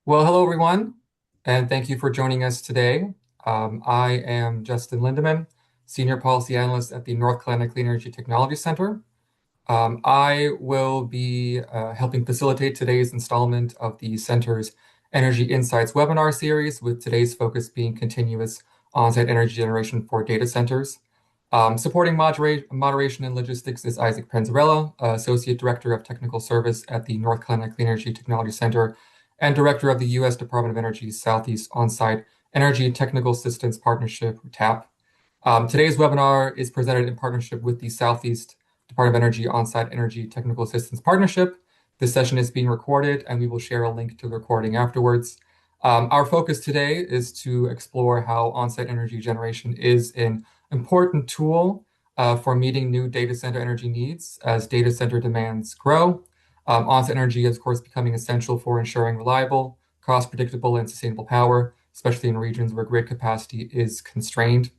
Well, hello everyone, and thank you for joining us today. I am Justin Lindeman, Senior Policy Analyst at the North Carolina Clean Energy Technology Center. I will be helping facilitate today's installment of the Center's Energy Insights webinar series, with today's focus being continuous on-site energy generation for data centers. Supporting moderation and logistics is Isaac Panzarella, Associate Director of Technical Service at the North Carolina Clean Energy Technology Center and Director of the U.S. Department of Energy's Southeast On-Site Energy Technical Assistance Partnership, or TAP. Today's webinar is presented in partnership with the Southeast Department of Energy On-Site Energy Technical Assistance Partnership. This session is being recorded, and we will share a link to the recording afterwards. Our focus today is to explore how on-site energy generation is an important tool for meeting new data center energy needs as data center demands grow. On-site energy is, of course, becoming essential for ensuring reliable, cost-predictable, and sustainable power, especially in regions where grid capacity is constrained.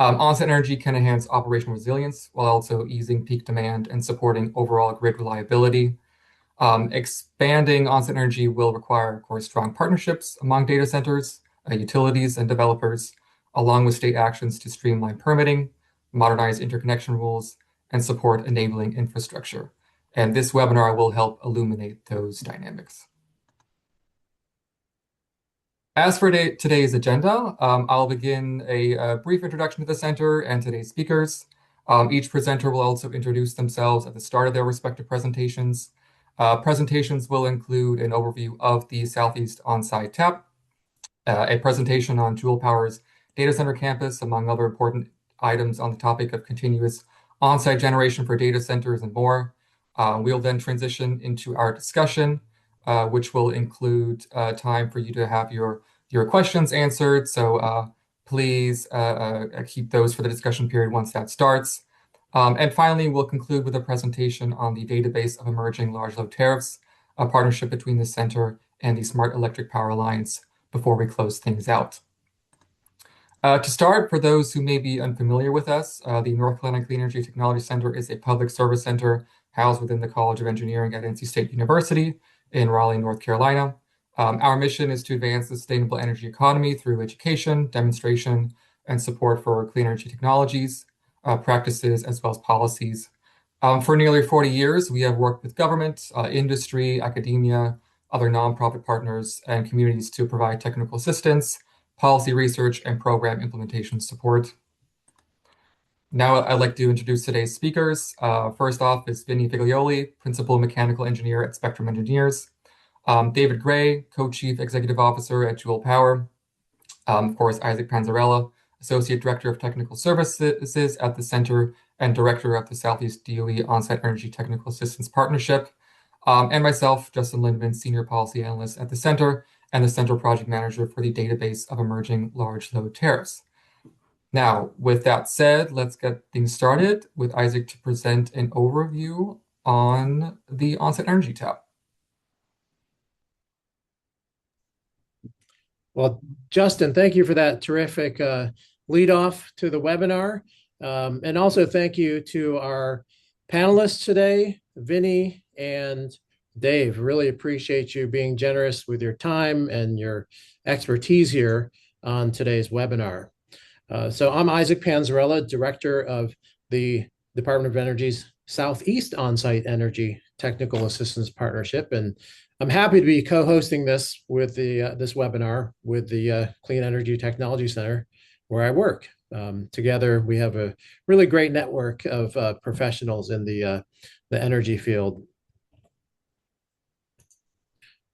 On-site energy can enhance operational resilience while also easing peak demand and supporting overall grid reliability. Expanding on-site energy will require, of course, strong partnerships among data centers, utilities, and developers, along with state actions to streamline permitting, modernize interconnection rules, and support enabling infrastructure. And this webinar will help illuminate those dynamics. As for today's agenda, I'll begin a brief introduction to the center and today's speakers. Each presenter will also introduce themselves at the start of their respective presentations. Presentations will include an overview of the Southeast On-Site TAP, a presentation on Joule Power's data center campus, among other important items on the topic of continuous on-site generation for data centers and more. We'll then transition into our discussion, which will include time for you to have your questions answered. So please keep those for the discussion period once that starts. And finally, we'll conclude with a presentation on the database of emerging large load tariffs, a partnership between the center and the Smart Electric Power Alliance, before we close things out. To start, for those who may be unfamiliar with us, the North Carolina Clean Energy Technology Center is a public service center housed within the College of Engineering at NC State University in Raleigh, North Carolina. Our mission is to advance the sustainable energy economy through education, demonstration, and support for clean energy technologies, practices, as well as policies. For nearly 40 years, we have worked with government, industry, academia, other nonprofit partners, and communities to provide technical assistance, policy research, and program implementation support. Now I'd like to introduce today's speakers. First off is Vinny Figlioli, Principal Mechanical Engineer at Spectrum Engineers. David Gray, Co-Chief Executive Officer at Joule Power. Of course, Isaac Panzarella, Associate Director of Technical Services at the Center and Director of the Southeast DOE On-Site Energy Technical Assistance Partnership. And myself, Justin Lindman, Senior Policy Analyst at the Center and the Center Project Manager for the database of emerging large load tariffs. Now, with that said, let's get things started with Isaac to present an overview on the on-site energy tab. Well, Justin, thank you for that terrific lead off to the webinar. And also thank you to our panelists today, Vinny and Dave. Really appreciate you being generous with your time and your expertise here on today's webinar. So I'm Isaac Panzarella, Director of the Department of Energy's Southeast On-Site Energy Technical Assistance Partnership, and I'm happy to be co-hosting this with this webinar with the Clean Energy Technology Center, where I work. Together, we have a really great network of professionals in the energy field.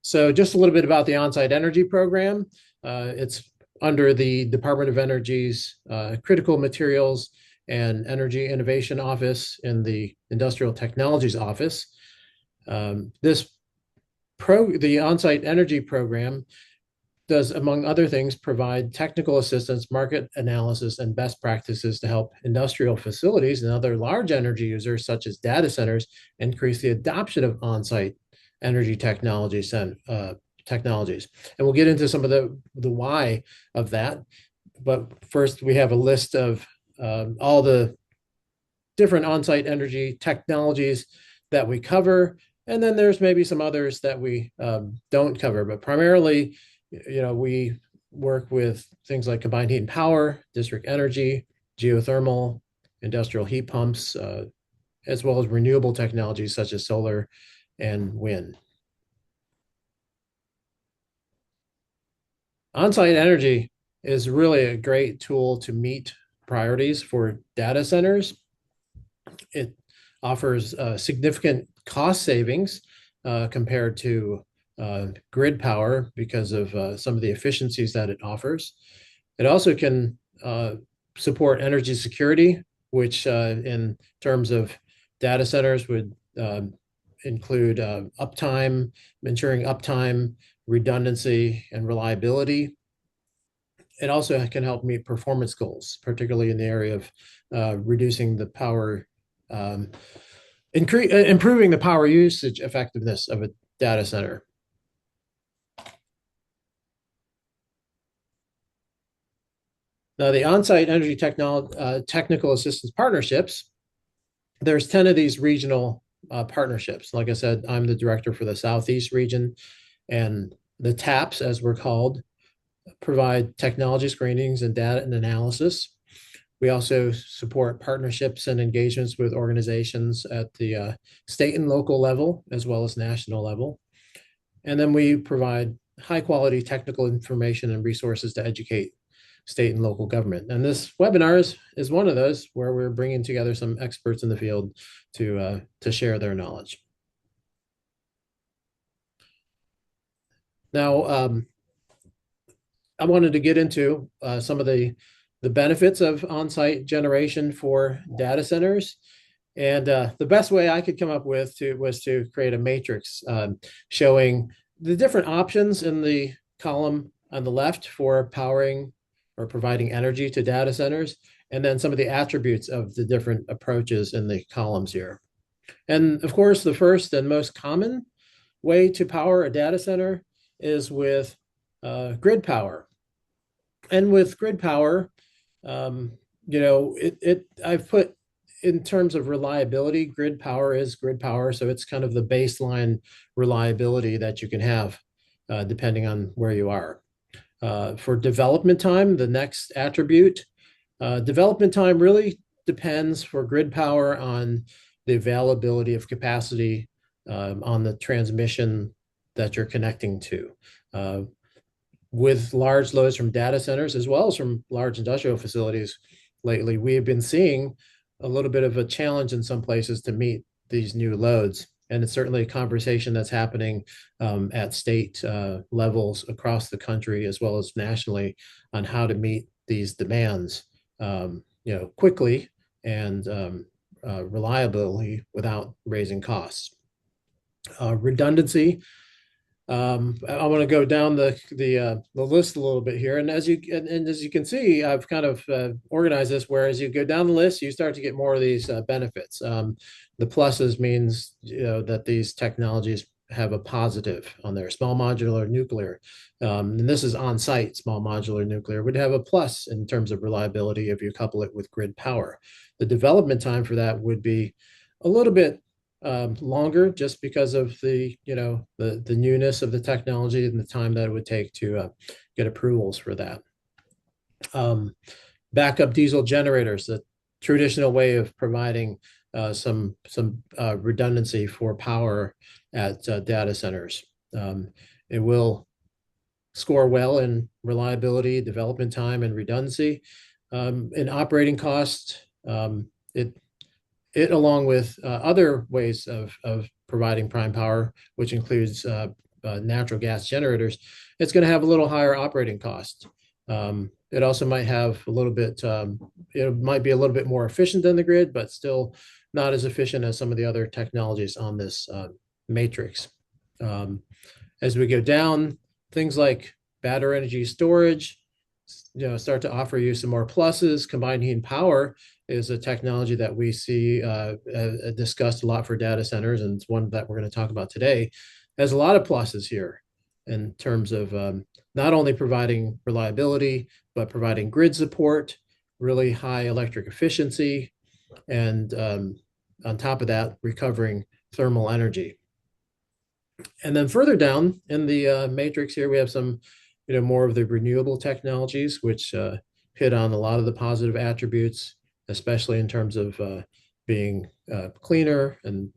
So just a little bit about the on-site energy program. It's under the Department of Energy's Critical Materials and Energy Innovation Office in the Industrial Technologies Office. The on-site energy program does, among other things, provide technical assistance, market analysis, and best practices to help industrial facilities and other large energy users, such as data centers, increase the adoption of on-site energy technologies. And we'll get into some of the why of that. But first, we have a list of all the different on-site energy technologies that we cover. And then there's maybe some others that we don't cover, but primarily, we work with things like combined heat and power, district energy, geothermal, industrial heat pumps, as well as renewable technologies such as solar and wind. On-site energy is really a great tool to meet priorities for data centers. It offers significant cost savings compared to grid power because of some of the efficiencies that it offers. It also can support energy security, which in terms of data centers would include uptime, ensuring uptime, redundancy, and reliability. It also can help meet performance goals, particularly in the area of reducing the power, improving the power usage effectiveness of a data center. Now, the on-site energy technical assistance partnerships, there's 10 of these regional partnerships. Like I said, I'm the director for the Southeast region, and the TAPs, as we're called, provide technology screenings and data and analysis. We also support partnerships and engagements with organizations at the state and local level, as well as national level. And then we provide high quality technical information and resources to educate state and local government. And this webinar is one of those where we're bringing together some experts in the field to share their knowledge. Now, I wanted to get into some of the benefits of on-site generation for data centers. And the best way I could come up with was to create a matrix showing the different options in the column on the left for powering or providing energy to data centers, and then some of the attributes of the different approaches in the columns here. And of course, the first and most common way to power a data center is with grid power. And with grid power, I've put in terms of reliability, grid power is grid power. So it's kind of the baseline reliability that you can have depending on where you are. For development time, the next attribute, development time really depends for grid power on the availability of capacity on the transmission that you're connecting to. With large loads from data centers as well as from large industrial facilities lately, we have been seeing a little bit of a challenge in some places to meet these new loads. And it's certainly a conversation that's happening at state levels across the country as well as nationally on how to meet these demands, quickly and reliably without raising costs. Redundancy. I want to go down the list a little bit here, and as you can see, I've kind of organized this where as you go down the list, you start to get more of these benefits. The pluses means that these technologies have a positive on there. Small modular nuclear, and this is on-site. Small modular nuclear would have a plus in terms of reliability if you couple it with grid power. The development time for that would be a little bit longer just because of the newness of the technology and the time that it would take to get approvals for that. Backup diesel generators, the traditional way of providing some redundancy for power at data centers. It will score well in reliability, development time, and redundancy. In operating cost, it along with other ways of providing prime power, which includes natural gas generators, it's going to have a little higher operating cost. It also might have a little bit, it might be a little bit more efficient than the grid, but still not as efficient as some of the other technologies on this matrix. As we go down, things like battery energy storage, start to offer you some more pluses. Combined heat and power is a technology that we see discussed a lot for data centers, and it's one that we're going to talk about today. There's a lot of pluses here in terms of not only providing reliability, but providing grid support, really high electric efficiency, and on top of that, recovering thermal energy. And then further down in the matrix here, we have some, more of the renewable technologies, which hit on a lot of the positive attributes, especially in terms of being cleaner and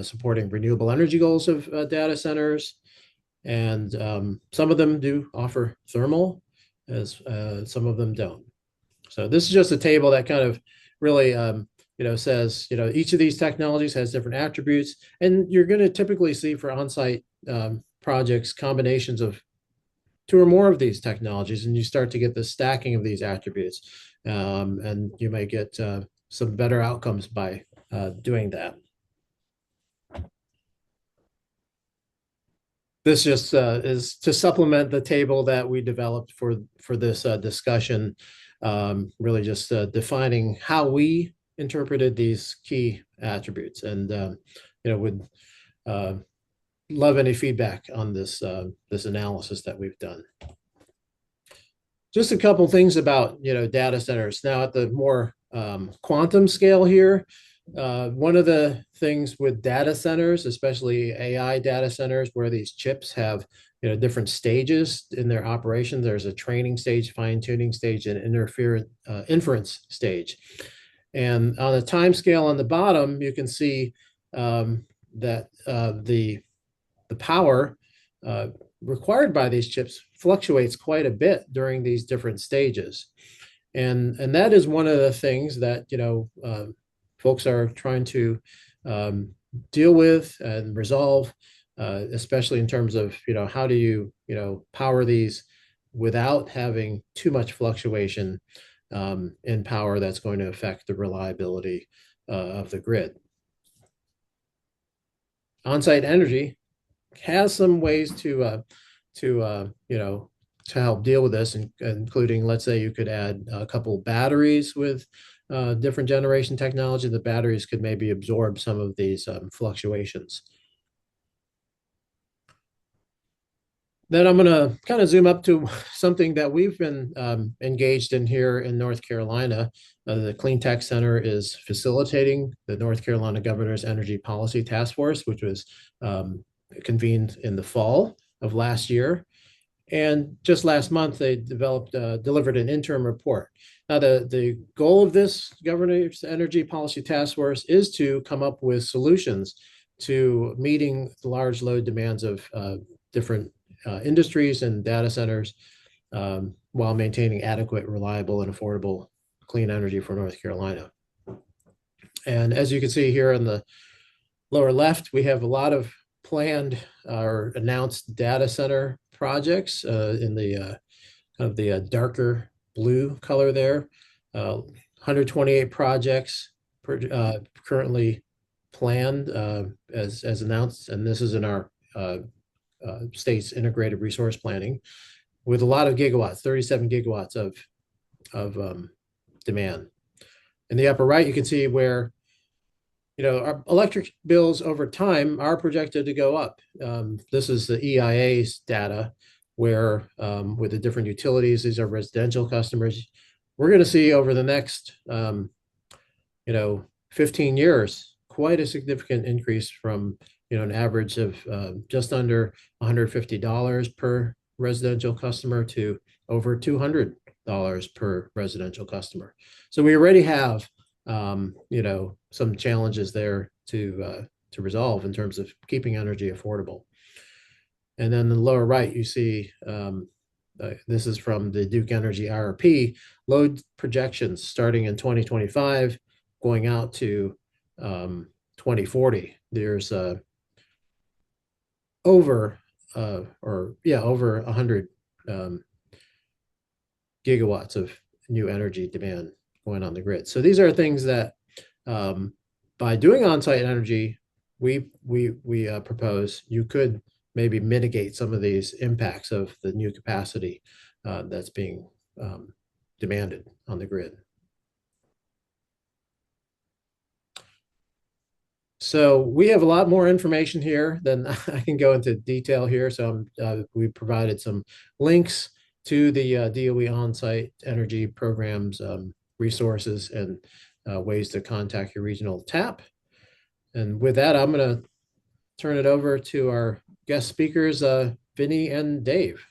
supporting renewable energy goals of data centers. And some of them do offer thermal, as some of them don't. So this is just a table that kind of really, says, each of these technologies has different attributes, and you're going to typically see for on-site projects combinations of two or more of these technologies, and you start to get the stacking of these attributes, and you may get some better outcomes by doing that. This just is to supplement the table that we developed for this discussion, really just defining how we interpreted these key attributes, and would love any feedback on this this analysis that we've done. Just a couple things about data centers. Now at the more quantum scale here, one of the things with data centers, especially AI data centers, where these chips have different stages in their operation. There's a training stage, fine-tuning stage, and inference stage. And on the time scale on the bottom, you can see that the power required by these chips fluctuates quite a bit during these different stages. And that is one of the things that folks are trying to deal with and resolve, especially in terms of how do you power these without having too much fluctuation in power that's going to affect the reliability of the grid. On-site energy has some ways to help deal with this, including, let's say, you could add a couple batteries with different generation technology. The batteries could maybe absorb some of these fluctuations. Then I'm going to kind of zoom up to something that we've been engaged in here in North Carolina. The Cleantech Center is facilitating the North Carolina Governor's Energy Policy Task Force, which was convened in the fall of last year. And just last month, they delivered an interim report. Now, the goal of this Governor's Energy Policy Task Force is to come up with solutions to meeting the large load demands of different industries and data centers while maintaining adequate, reliable, and affordable clean energy for North Carolina. And as you can see here in the lower left, we have a lot of planned or announced data center projects in the kind of the darker blue color there. 128 projects currently planned as announced, and this is in our state's integrated resource planning, with a lot of gigawatts, 37 gigawatts of demand. In the upper right, you can see where our electric bills over time are projected to go up. This is the EIA's data, where with the different utilities, these are residential customers. We're going to see over the next 15 years quite a significant increase from an average of just under $150 per residential customer to over $200 per residential customer. So we already have some challenges there to resolve in terms of keeping energy affordable. And then in the lower right, you see this is from the Duke Energy IRP, load projections starting in 2025, going out to 2040. There's over 100 gigawatts of new energy demand going on the grid. So these are things that by doing on-site energy, we propose you could maybe mitigate some of these impacts of the new capacity that's being demanded on the grid. So we have a lot more information here than I can go into detail here. So we provided some links to the DOE on-site energy programs, resources, and ways to contact your regional TAP. And with that, I'm going to turn it over to our guest speakers, Vinny and Dave.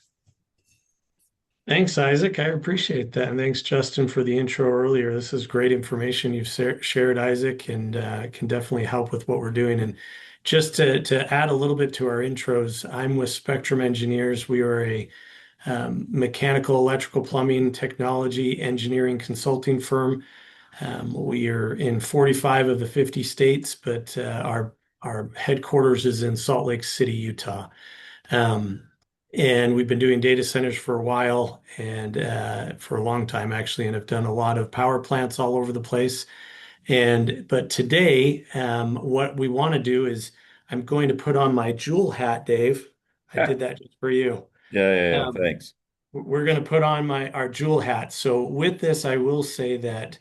Thanks, Isaac. I appreciate that. And thanks, Justin, for the intro earlier. This is great information you've shared, Isaac, and can definitely help with what we're doing. And just to add a little bit to our intros, I'm with Spectrum Engineers. We are a mechanical, electrical, plumbing, technology, engineering consulting firm. We are in 45 of the 50 states, but our headquarters is in Salt Lake City, Utah. Um, and we've been doing data centers for a while and for a long time, actually, and have done a lot of power plants all over the place. But today, what we want to do is I'm going to put on my Joule hat, Dave. I Yeah, did that just for you. yeah. Um, Thanks. we're going to put on our Joule hat. So with this, I will say that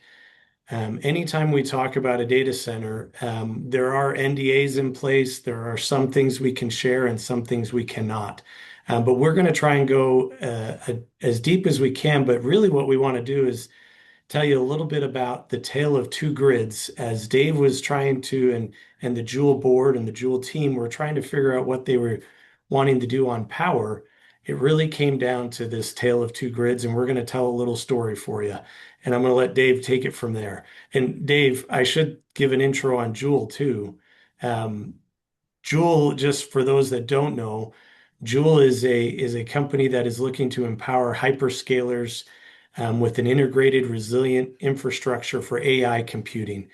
anytime we talk about a data center, there are NDAs in place. There are some things we can share and some things we cannot. But we're going to try and go as deep as we can. But really, what we want to do is tell you a little bit about the tale of two grids as Dave was trying to, and the Joule board and the Joule team were trying to figure out what they were wanting to do on power. It really came down to this tale of two grids, and we're going to tell a little story for you. And I'm going to let Dave take it from there. And Dave, I should give an intro on Joule too. Um, Joule, just for those that don't know, Joule is a company that is looking to empower hyperscalers with an integrated, resilient infrastructure for AI computing.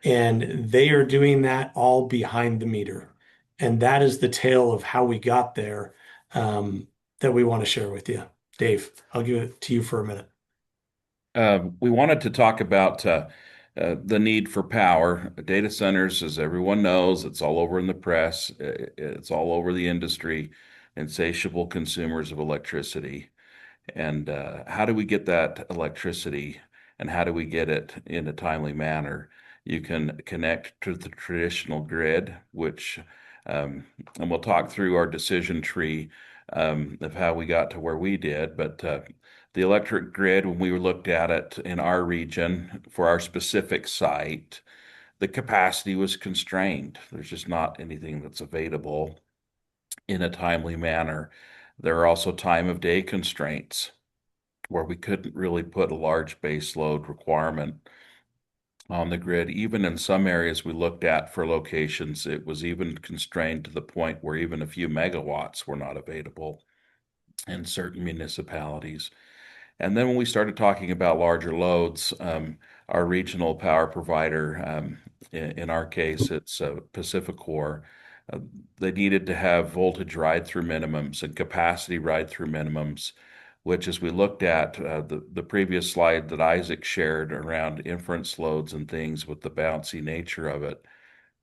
And they are doing that all behind the meter. And that is the tale of how we got there that we want to share with you. Dave, I'll give it to you for a minute. We wanted to talk about the need for power. Data centers, as everyone knows, it's all over in the press, it's all over the industry, insatiable consumers of electricity. And how do we get that electricity and how do we get it in a timely manner? You can connect to the traditional grid, which, and we'll talk through our decision tree of how we got to where we did. But the electric grid, when we looked at it in our region for our specific site, the capacity was constrained. There's just not anything that's available in a timely manner. There are also time of day constraints where we couldn't really put a large base load requirement on the grid. Even in some areas we looked at for locations, it was even constrained to the point where even a few megawatts were not available in certain municipalities. And then when we started talking about larger loads, our regional power provider, in our case, it's Pacificor, uh, they needed to have voltage ride-through minimums and capacity ride-through minimums, which as we looked at the previous slide that Isaac shared around inference loads and things with the bouncy nature of it,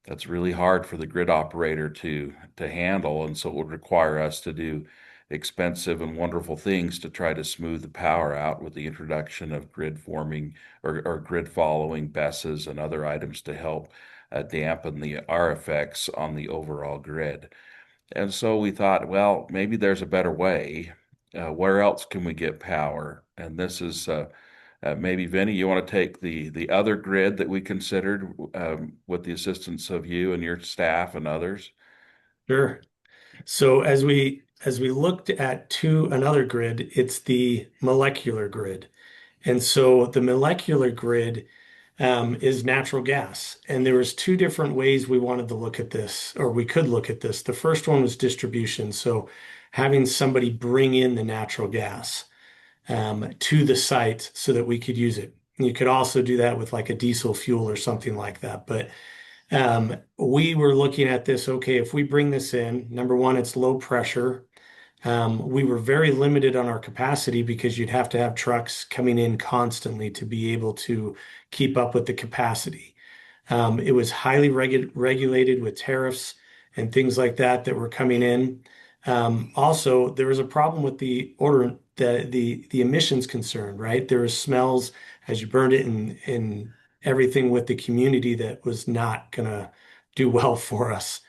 that's really hard for the grid operator to handle, and so it would require us to do expensive and wonderful things to try to smooth the power out with the introduction of grid forming or grid following BESSes and other items to help dampen the R effects on the overall grid. And so we thought, well, maybe there's a better way. Where else can we get power? And this is maybe Vinny, you want to take the other grid that we considered with the assistance of you and your staff and others? Sure. So as we looked at another grid, it's the molecular grid. And so the molecular grid is natural gas. And there was two different ways we wanted to look at this, or we could look at this. The first one was distribution. So having somebody bring in the natural gas to the site so that we could use it. You could also do that with like a diesel fuel or something like that. But we were looking at this, okay, if we bring this in, number one, it's low pressure. We were very limited on our capacity because you'd have to have trucks coming in constantly to be able to keep up with the capacity. It was highly regulated with tariffs and things like that that were coming in. Also, there was a problem with the emissions concern, right? There was smells as you burned it and everything with the community that was not gonna do well for us.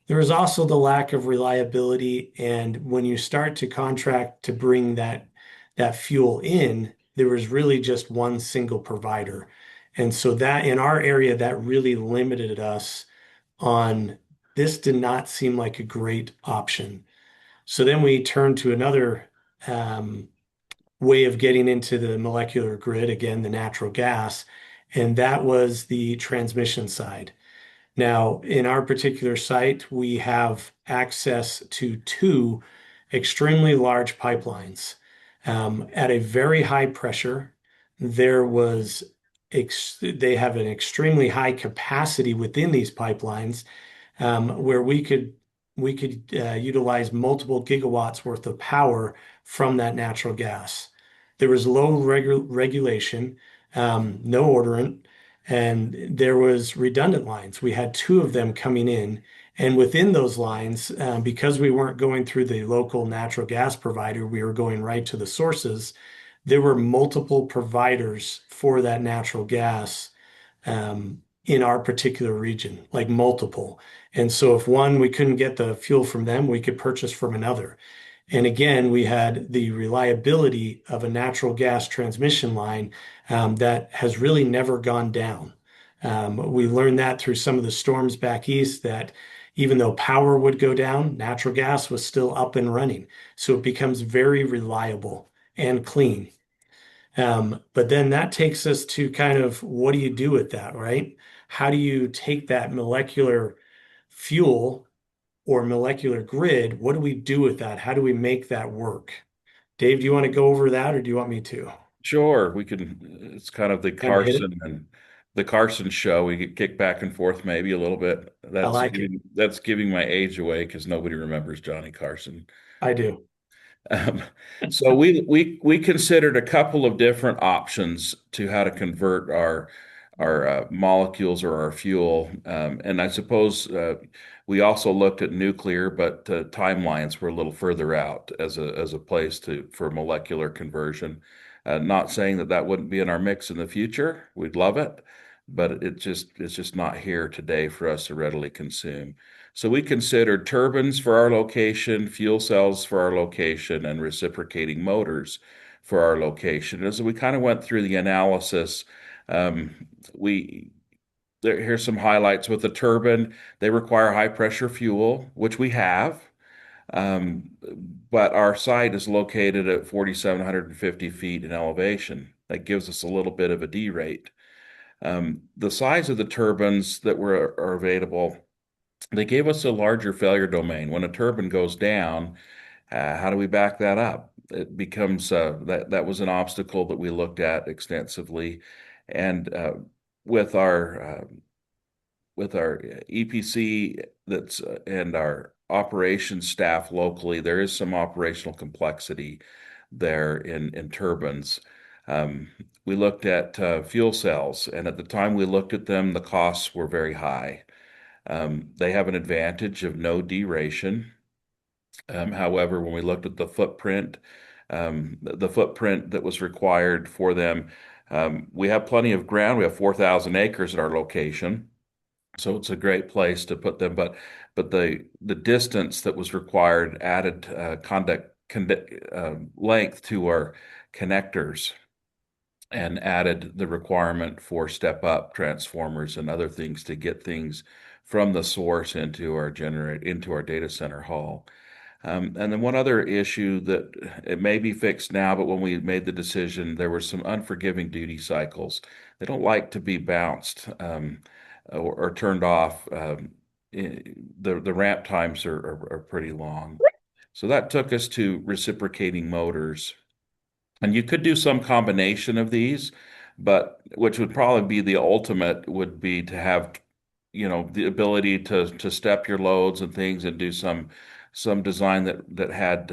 There is also the lack of reliability, and when you start to contract to bring that fuel in, there was really just one single provider. And so that in our area, that really limited us on this did not seem like a great option. So then we turned to another way of getting into the molecular grid, again, the natural gas, and that was the transmission side. Now, in our particular site, we have access to two extremely large pipelines. At a very high pressure, there was they have an extremely high capacity within these pipelines, where we could utilize multiple gigawatts worth of power from that natural gas. There was low regulation, no odorant, and there was redundant lines. We had two of them coming in, and within those lines, because we weren't going through the local natural gas provider, we were going right to the sources. There were multiple providers for that natural gas in our particular region, like multiple. And so if one, we couldn't get the fuel from them, we could purchase from another. And again, we had the reliability of a natural gas transmission line that has really never gone down. We learned that through some of the storms back east, that even though power would go down, natural gas was still up and running. So it becomes very reliable and clean. But then that takes us to kind of what do you do with that, right? How do you take that molecular fuel or molecular grid? What do we do with that? How do we make that work? Dave, do you want to go over that or do you want me to? Sure, we can. It's kind of the Kind of hit it. Carson show. We get kicked back and forth maybe a little bit. I like it. That's giving my age away because nobody remembers Johnny Carson. I do. Um, so we considered a couple of different options to how to convert our molecules or our fuel, and I suppose we also looked at nuclear, but timelines were a little further out as a place for molecular conversion. Not saying that that wouldn't be in our mix in the future. We'd love it, but it's just not here today for us to readily consume. So we considered turbines for our location, fuel cells for our location, and reciprocating motors for our location. As we kind of went through the analysis, we here's some highlights with the turbine. They require high pressure fuel, which we have. Um, but our site is located at 4,750 feet in elevation. That gives us a little bit of a D rate. The size of the turbines that are available, they gave us a larger failure domain. When a turbine goes down, how do we back that up? It becomes that was an obstacle that we looked at extensively, and with our EPC and our operations staff locally, there is some operational complexity there in turbines. We looked at fuel cells, and at the time we looked at them, the costs were very high. They have an advantage of no deration. However, when we looked at the footprint that was required for them, we have plenty of ground. We have 4,000 acres at our location, so it's a great place to put them. But the distance that was required added length to our connectors and added the requirement for step-up transformers and other things to get things from the source into our data center hall. And then one other issue that it may be fixed now, but when we made the decision, there were some unforgiving duty cycles. They don't like to be bounced or turned off. The ramp times are pretty long. So that took us to reciprocating motors. And you could do some combination of these, but which would probably be the ultimate would be to have, the ability to step your loads and things and do some design that had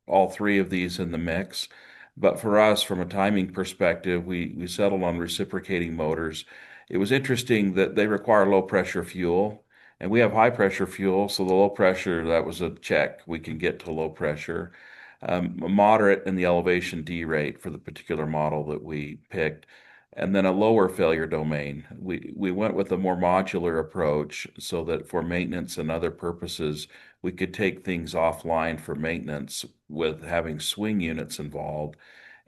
all three of these in the mix. But for us, from a timing perspective, we settled on reciprocating motors. It was interesting that they require low pressure fuel, and we have high pressure fuel, so the low pressure, that was a check. We can get to low pressure. Moderate in the elevation D rate for the particular model that we picked, and then a lower failure domain. We went with a more modular approach so that for maintenance and other purposes, we could take things offline for maintenance with having swing units involved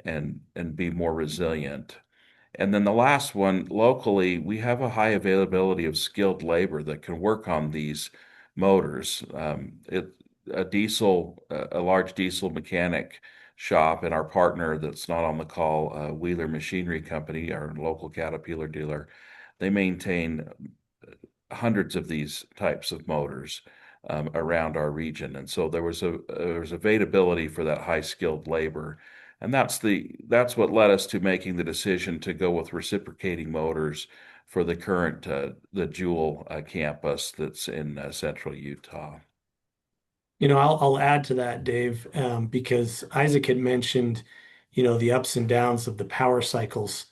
and be more resilient. And then the last one, locally, we have a high availability of skilled labor that can work on these motors. A large diesel mechanic shop, and our partner that's not on the call, Wheeler Machinery Company, our local Caterpillar dealer, they maintain hundreds of these types of motors around our region, and so there was availability for that high skilled labor, and that's what led us to making the decision to go with reciprocating motors for the current the Joule campus that's in central Utah. I'll add to that, Dave, because Isaac had mentioned, the ups and downs of the power cycles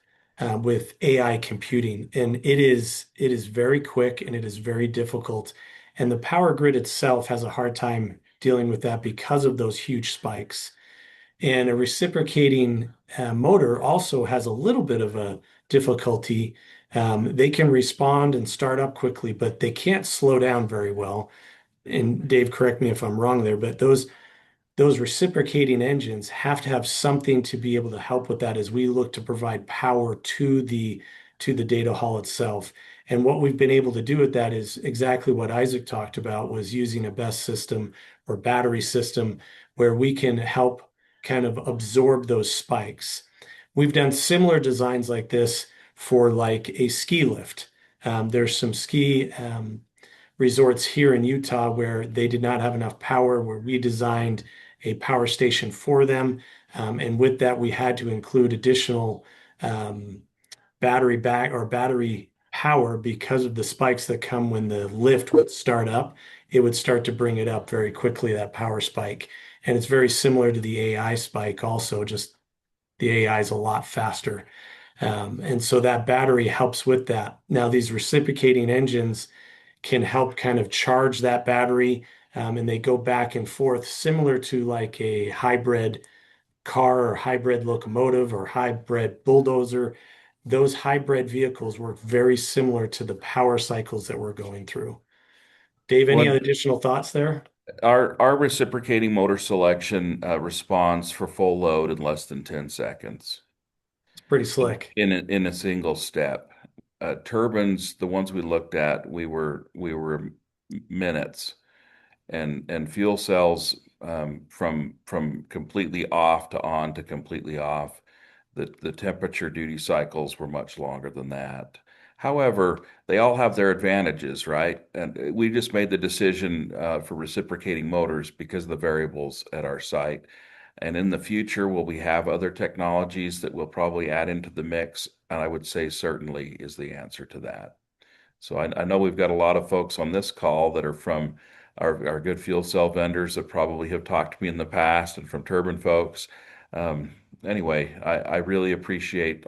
with AI computing, and it is very quick and it is very difficult, and the power grid itself has a hard time dealing with that because of those huge spikes. And a reciprocating motor also has a little bit of a difficulty. They can respond and start up quickly, but they can't slow down very well. And Dave, correct me if I'm wrong there, but those reciprocating engines have to have something to be able to help with that as we look to provide power to the data hall itself. And what we've been able to do with that is exactly what Isaac talked about, was using a BESS system or battery system where we can help kind of absorb those spikes. We've done similar designs like this for like a ski lift. There's some ski resorts here in Utah where they did not have enough power, where we designed a power station for them. And with that, we had to include additional battery power because of the spikes that come when the lift would start up. It would start to bring it up very quickly, that power spike. And it's very similar to the AI spike also, just the AI is a lot faster. And so that battery helps with that. Now, these reciprocating engines can help kind of charge that battery, and they go back and forth similar to like a hybrid car or hybrid locomotive or hybrid bulldozer. Those hybrid vehicles work very similar to the power cycles that we're going through. Dave, any Well, additional thoughts there? our reciprocating motor selection responds for full load in less than 10 seconds It's pretty slick. in a single step. Turbines, the ones we looked at, we were minutes, and fuel cells, from completely off to on to completely off, the temperature duty cycles were much longer than that. However, they all have their advantages, right? And we just made the decision for reciprocating motors because of the variables at our site. And in the future, will we have other technologies that we'll probably add into the mix? And I would say certainly is the answer to that. So I know we've got a lot of folks on this call that are from our good fuel cell vendors that probably have talked to me in the past, and from turbine folks. Anyway, I really appreciate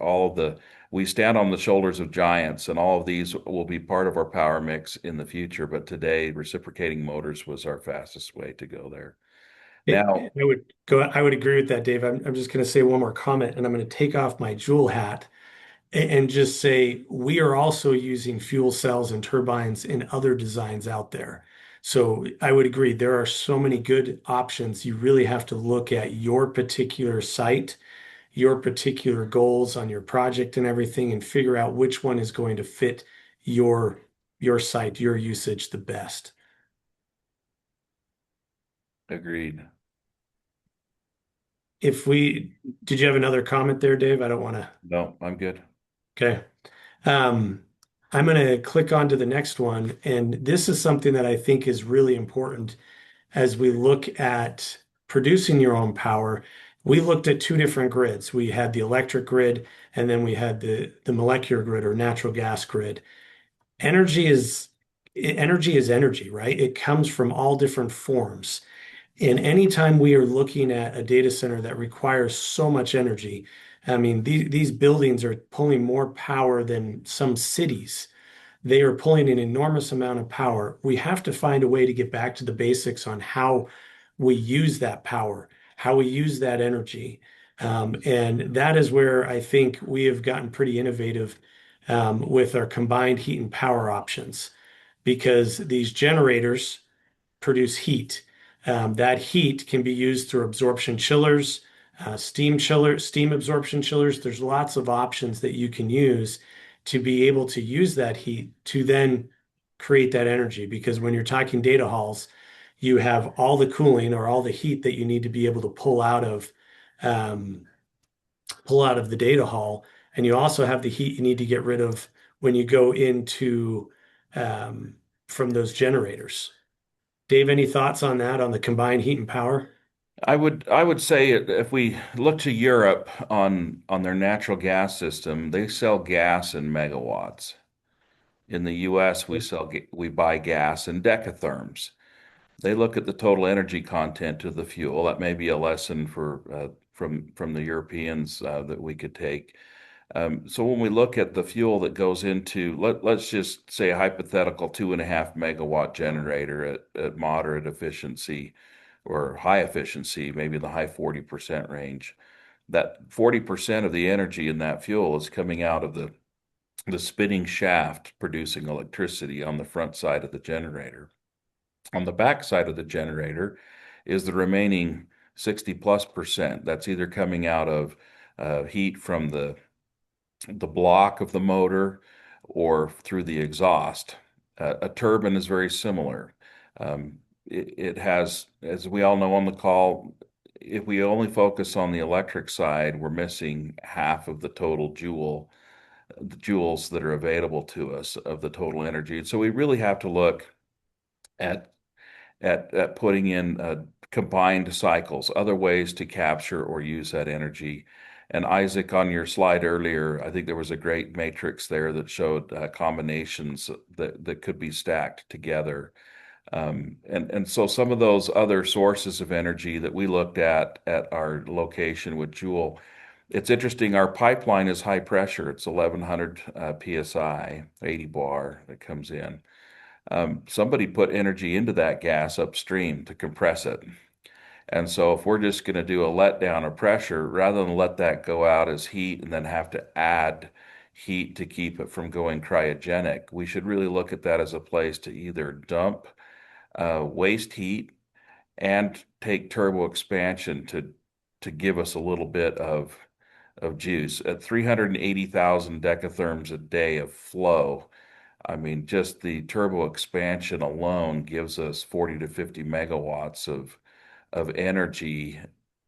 we stand on the shoulders of giants, and all of these will be part of our power mix in the future. But today, reciprocating motors was our fastest way to go there. Now, I would agree with that, Dave. I'm just going to say one more comment, and I'm going to take off my Joule hat and just say we are also using fuel cells and turbines in other designs out there. So I would agree, there are so many good options. You really have to look at your particular site, your particular goals on your project and everything, and figure out which one is going to fit your site, your usage the best. agreed. Did you have another comment there, Dave? I don't want to. No, I'm good. Okay. I'm going to click on to the next one. And this is something that I think is really important as we look at producing your own power. We looked at two different grids. We had the electric grid, and then we had the molecular grid or natural gas grid. Energy is energy, right? It comes from all different forms. And anytime we are looking at a data center that requires so much energy, I mean, these buildings are pulling more power than some cities. They are pulling an enormous amount of power. We have to find a way to get back to the basics on how we use that power, how we use that energy. And that is where I think we have gotten pretty innovative with our combined heat and power options, because these generators produce heat. That heat can be used through absorption chillers, steam absorption chillers. There's lots of options that you can use to be able to use that heat to then create that energy, because when you're talking data halls, you have all the cooling or all the heat that you need to be able to um, pull out of the data hall, and you also have the heat you need to get rid of when you go into um, from those generators. Dave, any thoughts on that, on the combined heat and power? I would say if we look to Europe on their natural gas system, they sell gas in megawatts. In the U.S., we buy gas in decatherms. They look at the total energy content of the fuel. That may be a lesson for from the Europeans that we could take. So when we look at the fuel that goes into, let's just say a hypothetical 2.5 megawatt generator at moderate efficiency or high efficiency, maybe in the high 40% range. That 40% of the energy in that fuel is coming out of the spinning shaft producing electricity on the front side of the generator. On the back side of the generator is the remaining 60 plus percent. That's either coming out of heat from the block of the motor or through the exhaust. A turbine is very similar. It has, as we all know on the call, if we only focus on the electric side, we're missing half of the total the joules that are available to us of the total energy. And so we really have to look at putting in combined cycles, other ways to capture or use that energy. And Isaac, on your slide earlier, I think there was a great matrix there that showed combinations that could be stacked together. And so some of those other sources of energy that we looked at our location with Joule, it's interesting. Our pipeline is high pressure. It's 1100 psi, 80 bar that comes in. Somebody put energy into that gas upstream to compress it. And so if we're just going to do a letdown of pressure, rather than let that go out as heat and then have to add heat to keep it from going cryogenic, we should really look at that as a place to either dump waste heat and take turbo expansion to give us a little bit of juice. At 380,000 decatherms a day of flow, I mean, just the turbo expansion alone gives us 40 to 50 megawatts of energy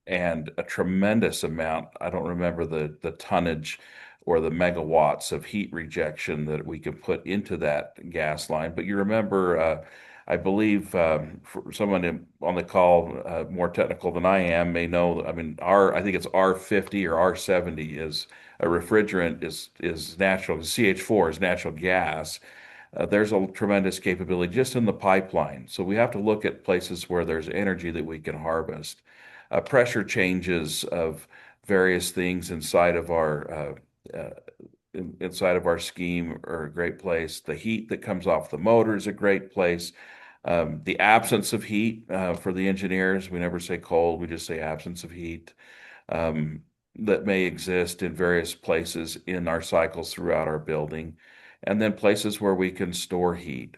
and a tremendous amount. I don't remember the tonnage or the megawatts of heat rejection that we can put into that gas line. But you remember, I believe for someone on the call more technical than I am may know. I mean, I think it's R50 or R70 is a refrigerant is natural. CH4 is natural gas. There's a tremendous capability just in the pipeline. So we have to look at places where there's energy that we can harvest. Pressure changes of various things inside of our scheme are a great place. The heat that comes off the motor is a great place. The absence of heat for the engineers, we never say cold, we just say absence of heat, that may exist in various places in our cycles throughout our building, and then places where we can store heat.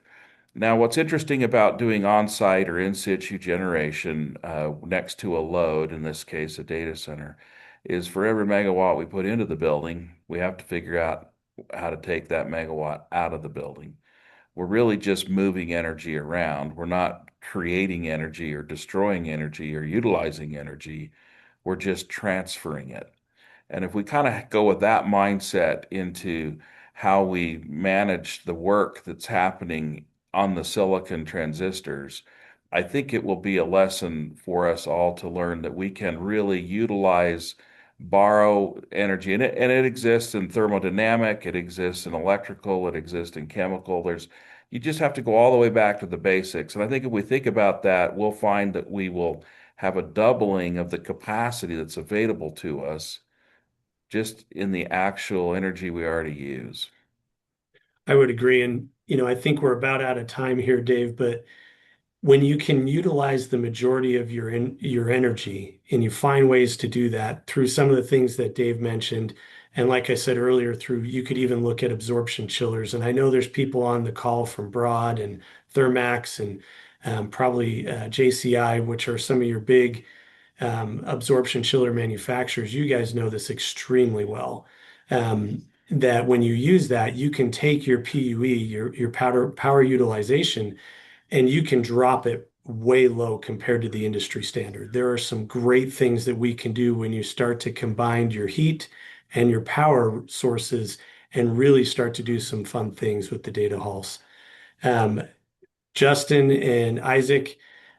Now, what's interesting about doing on-site or in situ generation next to a load, in this case a data center, is for every megawatt we put into the building, we have to figure out how to take that megawatt out of the building. We're really just moving energy around. We're not creating energy or destroying energy or utilizing energy. We're just transferring it. And if we kind of go with that mindset into how we manage the work that's happening on the silicon transistors, I think it will be a lesson for us all to learn that we can really borrow energy. And it exists in thermodynamic, it exists in electrical, it exists in chemical. You just have to go all the way back to the basics. And I think if we think about that, we'll find that we will have a doubling of the capacity that's available to us just in the actual energy we already use. I would agree. And, I think we're about out of time here, Dave, but when you can utilize the majority of your energy and you find ways to do that through some of the things that Dave mentioned, and like I said earlier, you could even look at absorption chillers. And I know there's people on the call from Broad and Thermax and probably JCI, which are some of your big absorption chiller manufacturers. You guys know this extremely well. that when you use that, you can take your PUE, your power utilization, and you can drop it way low compared to the industry standard. There are some great things that we can do when you start to combine your heat and your power sources and really start to do some fun things with the data halls. Um, Justin and Isaac,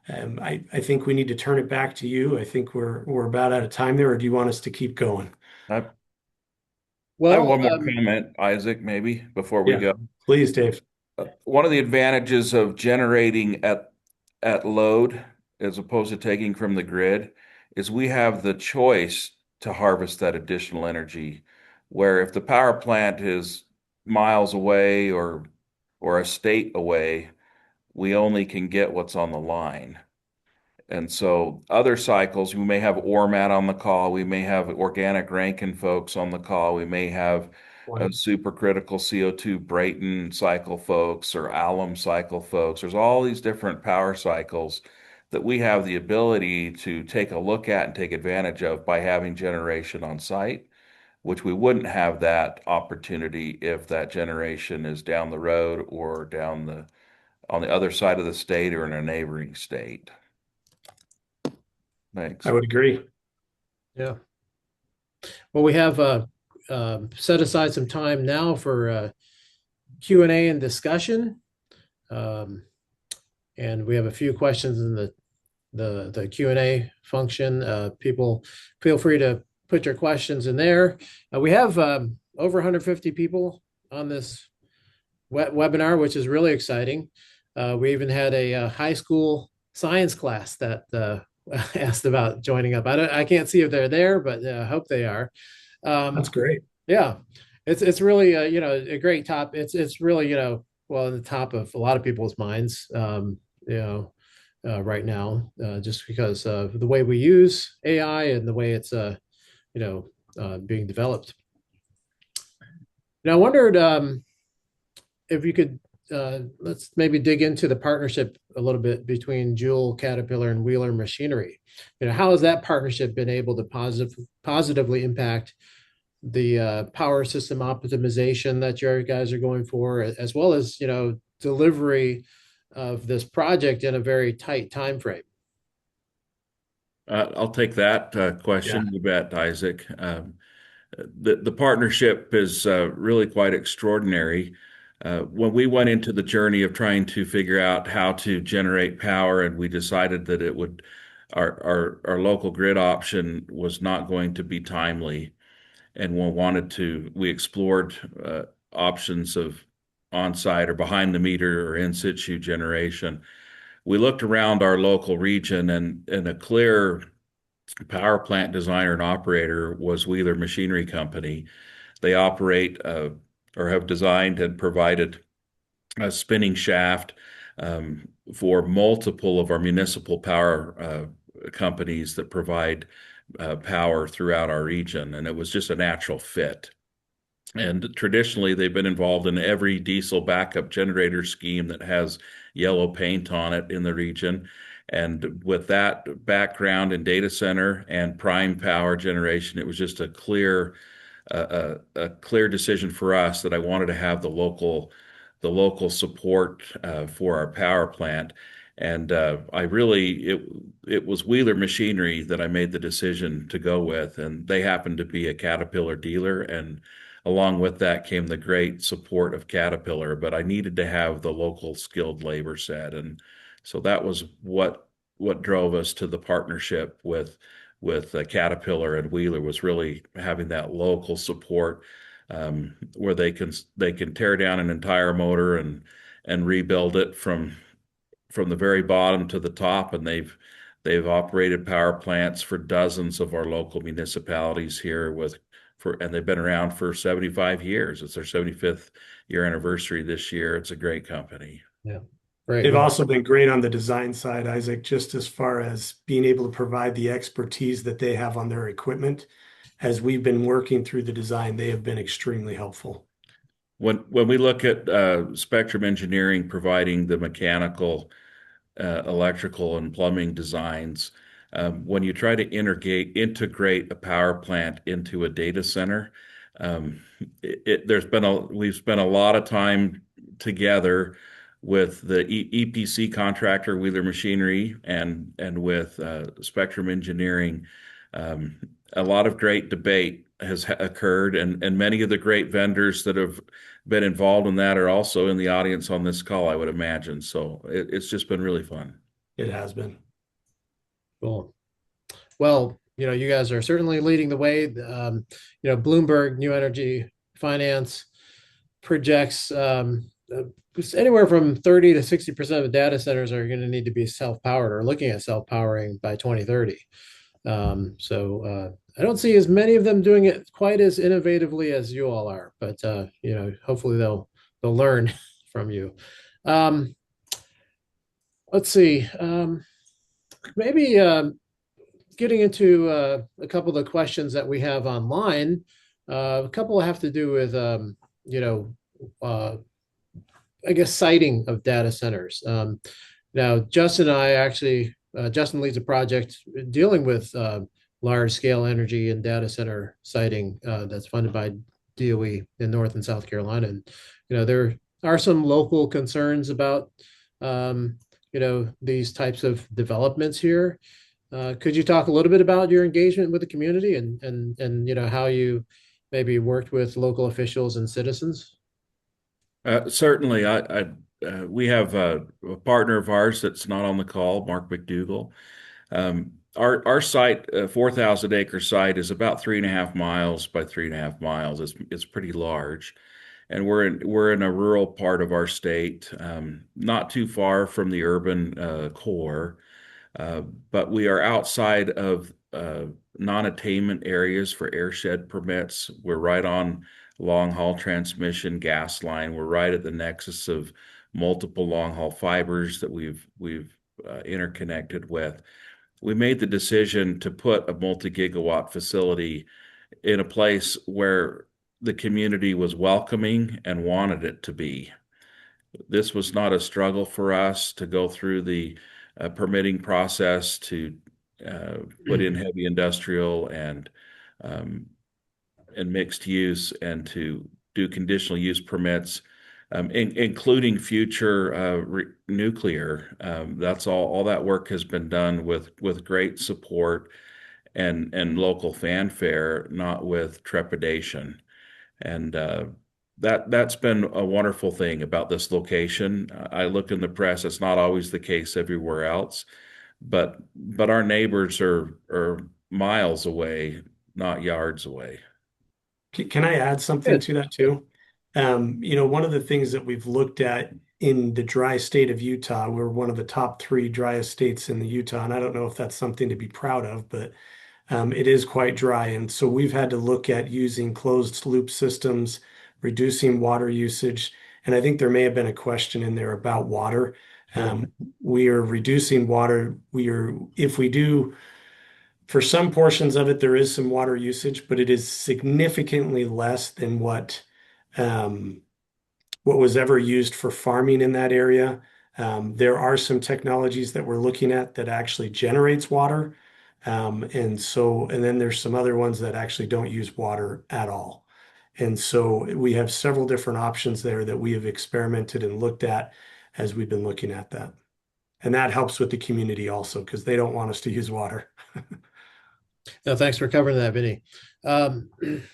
I think we need to turn it back to you. I think we're about out of time there, or do you want us to keep going? I, I have Well, one more comment, Isaac, maybe before we Yeah, go. please, Dave. One of the advantages of generating at load as opposed to taking from the grid is we have the choice to harvest that additional energy. Where if the power plant is miles away or a state away, we only can get what's on the line. And so other cycles, we may have ORMAT on the call, we may have organic Rankine folks on the call, we may have supercritical CO2 Brayton cycle folks or alum cycle folks. There's all these different power cycles that we have the ability to take a look at and take advantage of by having generation on site, which we wouldn't have that opportunity if that generation is down the road or down on the other side of the state or in a neighboring state. Thanks. I would agree. yeah. Well, we have set aside some time now for Q&A and discussion. And we have a few questions in the Q&A function. People feel free to put your questions in there. We have over 150 people on this webinar, which is really exciting. We even had a high school science class that asked about joining up. I can't see if they're there, but I hope they are. That's great. Yeah, it's really a great top. It's really well in the top of a lot of people's minds. Right now, just because of the way we use AI and the way it's being developed. Now, I wondered if you could let's maybe dig into the partnership a little bit between Joule, Caterpillar, and Wheeler Machinery. How has that partnership been able to positively impact the power system optimization that you guys are going for, as well as delivery of this project in a very tight time frame? I'll take that question. Yeah. You bet, Isaac. The partnership is really quite extraordinary. When we went into the journey of trying to figure out how to generate power, and we decided that our local grid option was not going to be timely, and we explored options of on-site or behind the meter or in situ generation. We looked around our local region, and a clear power plant designer and operator was Wheeler Machinery Company. They operate or have designed and provided a spinning shaft for multiple of our municipal power companies that provide power throughout our region. And it was just a natural fit. And traditionally, they've been involved in every diesel backup generator scheme that has yellow paint on it in the region. And with that background in data center and prime power generation, it was just a clear decision for us that I wanted to have the local support for our power plant. And it was Wheeler Machinery that I made the decision to go with, and they happened to be a Caterpillar dealer, and along with that came the great support of Caterpillar. But I needed to have the local skilled labor set, and so that was what drove us to the partnership with Caterpillar and Wheeler, was really having that local support where they can tear down an entire motor and rebuild it from the very bottom to the top. And they've operated power plants for dozens of our local municipalities here and they've been around for 75 years. It's their 75th year anniversary this year. It's a great company. Yeah. Right. They've also been great on the design side, Isaac, just as far as being able to provide the expertise that they have on their equipment. As we've been working through the design, they have been extremely helpful. When we look at Spectrum Engineering providing the mechanical, electrical, and plumbing designs, when you try to integrate a power plant into a data center, Um, we've spent a lot of time together with the EPC contractor Wheeler Machinery and with Spectrum Engineering. A lot of great debate has occurred, and many of the great vendors that have been involved in that are also in the audience on this call, I would imagine. So it's just been really fun. It has been. Cool. Well, you guys are certainly leading the way. Bloomberg New Energy Finance projects anywhere from 30 to 60% of data centers are going to need to be self-powered or looking at self-powering by 2030. So I don't see as many of them doing it quite as innovatively as you all are, but hopefully they'll learn from you. Let's see. Maybe getting into a couple of the questions that we have online. A couple have to do with I guess siting of data centers. Now, Justin and I actually, Justin leads a project dealing with large scale energy and data center siting that's funded by DOE in North and South Carolina. And, there are some local concerns about, these types of developments here. Could you talk a little bit about your engagement with the community and how you maybe worked with local officials and citizens? Certainly, we have a partner of ours that's not on the call, Mark McDougall. Our site, 4,000 acre site, is about 3.5 miles by 3.5 miles. It's pretty large, and we're in a rural part of our state, not too far from the urban core, but we are outside of non-attainment areas for airshed permits. We're right on long haul transmission gas line. We're right at the nexus of multiple long haul fibers that we've interconnected with. We made the decision to put a multi-gigawatt facility in a place where the community was welcoming and wanted it to be. This was not a struggle for us to go through the permitting process to put in heavy industrial and mixed use and to do conditional use permits, including future nuclear. That's all that work has been done with great support and local fanfare, not with trepidation. And that's been a wonderful thing about this location. I look in the press; it's not always the case everywhere else, but our neighbors are miles away, not yards away. Can I add something to that too? One of the things that we've looked at in the dry state of Utah, we're one of the top 3 driest states in the Utah, and I don't know if that's something to be proud of, but it is quite dry. And so we've had to look at using closed loop systems, reducing water usage. And I think there may have been a question in there about water. We are reducing water. If we do, for some portions of it, there is some water usage, but it is significantly less than what was ever used for farming in that area. There are some technologies that we're looking at that actually generates water. And then there's some other ones that actually don't use water at all. And so we have several different options there that we have experimented and looked at as we've been looking at that. And that helps with the community also because they don't want us to use water. No, thanks for covering that, Vinny.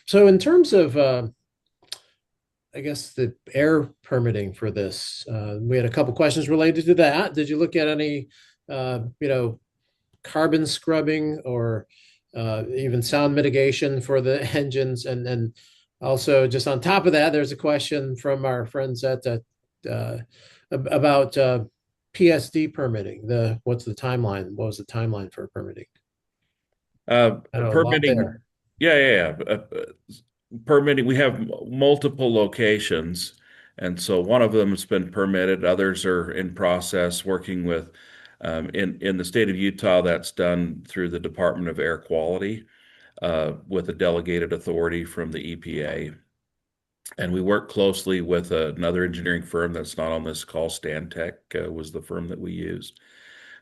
So in terms of, I guess, the air permitting for this, we had a couple questions related to that. Did you look at any, carbon scrubbing or even sound mitigation for the engines? And also, just on top of that, there's a question from our friends at about PSD permitting. What's the timeline? What was the timeline for permitting? Permitting, yeah. Permitting, we have multiple locations, and so one of them has been permitted. Others are in process, working with in the state of Utah. That's done through the Department of Air Quality with a delegated authority from the EPA. And we work closely with another engineering firm that's not on this call. Stantec was the firm that we used